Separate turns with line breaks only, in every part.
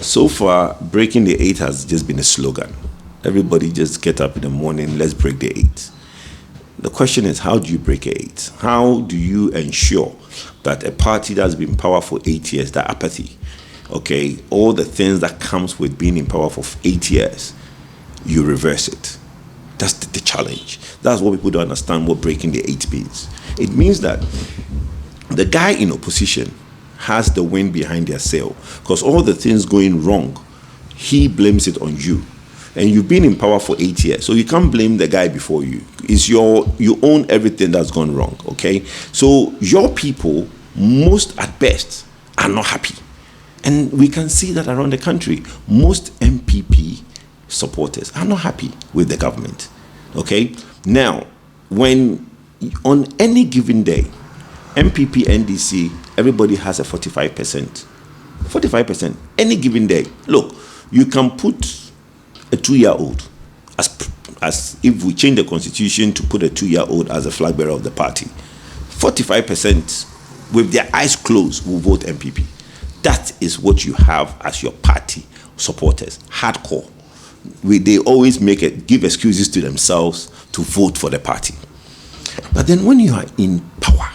So far, breaking the 8 has just been a slogan. Everybody just get up in the morning, let's break the 8. The question is, how do you break a 8? How do you ensure that a party that's been in power for 8 years, that apathy, okay, all the things that comes with being in power for 8 years, you reverse it? That's the challenge. That's what people don't understand what breaking the 8 means. It means that the guy in opposition has the wind behind their sail, because all the things going wrong, he blames it on you. And you've been in power for 8 years, so you can't blame the guy before you. You own everything that's gone wrong, okay? So your people, most at best, are not happy. And we can see that around the country. Most NPP supporters are not happy with the government, okay? Now, when on any given day, NPP, NDC, everybody has a 45%. 45%, any given day. Look, you can put a 2-year-old, as if we change the constitution to put a 2-year-old as a flag bearer of the party. 45% with their eyes closed will vote NPP. That is what you have as your party supporters, hardcore. They always give excuses to themselves to vote for the party. But then when you are in power,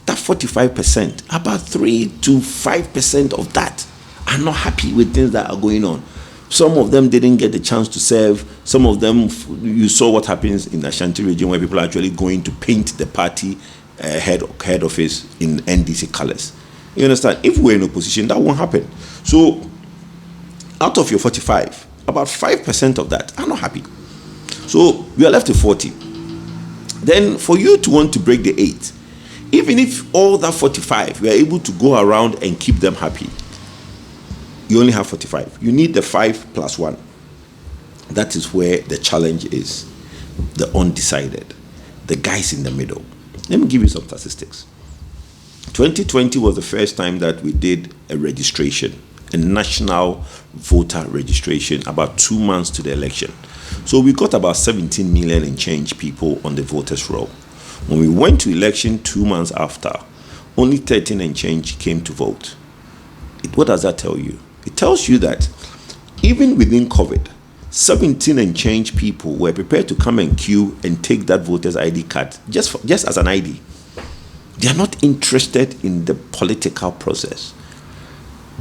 that 45%, about 3 to 5% of that are not happy with things that are going on. Some of them didn't get the chance to serve. Some of them, you saw what happens in the Ashanti region, where people are actually going to paint the party head office in NDC colors. You understand? If we're in opposition, that won't happen. So out of your 45, about 5% of that are not happy. So we are left with 40. Then for you to want to break the 8, even if all that 45, we are able to go around and keep them happy, you only have 45. You need the 5 plus 1. That is where the challenge is. The undecided. The guys in the middle. Let me give you some statistics. 2020 was the first time that we did a registration, a national voter registration, about 2 months to the election. So we got about 17 million and change people on the voters roll. When we went to election 2 months after, only 13 and change came to vote. What does that tell you? It tells you that even within COVID, 17 and change people were prepared to come and queue and take that voter's ID card just as an ID. They are not interested in the political process.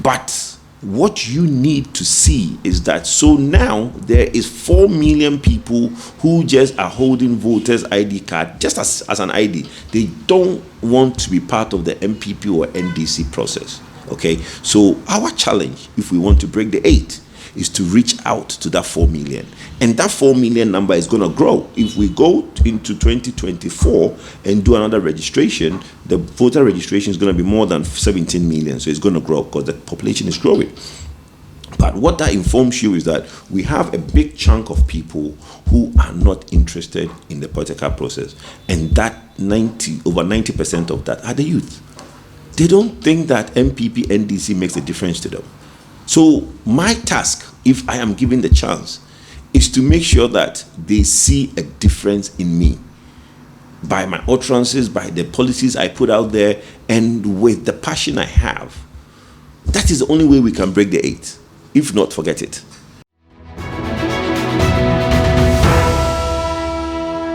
But what you need to see is that, so now there is 4 million people who just are holding voters' ID card just as an ID. They don't want to be part of the NPP or NDC process. Okay, so our challenge, if we want to break the 8, is to reach out to that 4 million. And that 4 million number is going to grow. If we go into 2024 and do another registration, the voter registration is going to be more than 17 million. So it's going to grow because the population is growing. But what that informs you is that we have a big chunk of people who are not interested in the political process. And that over 90% of that are the youth. They don't think that NPP, NDC makes a difference to them. So my task, if I am given the chance, is to make sure that they see a difference in me by my utterances, by the policies I put out there, and with the passion I have. That is the only way we can break the 8. If not, forget it.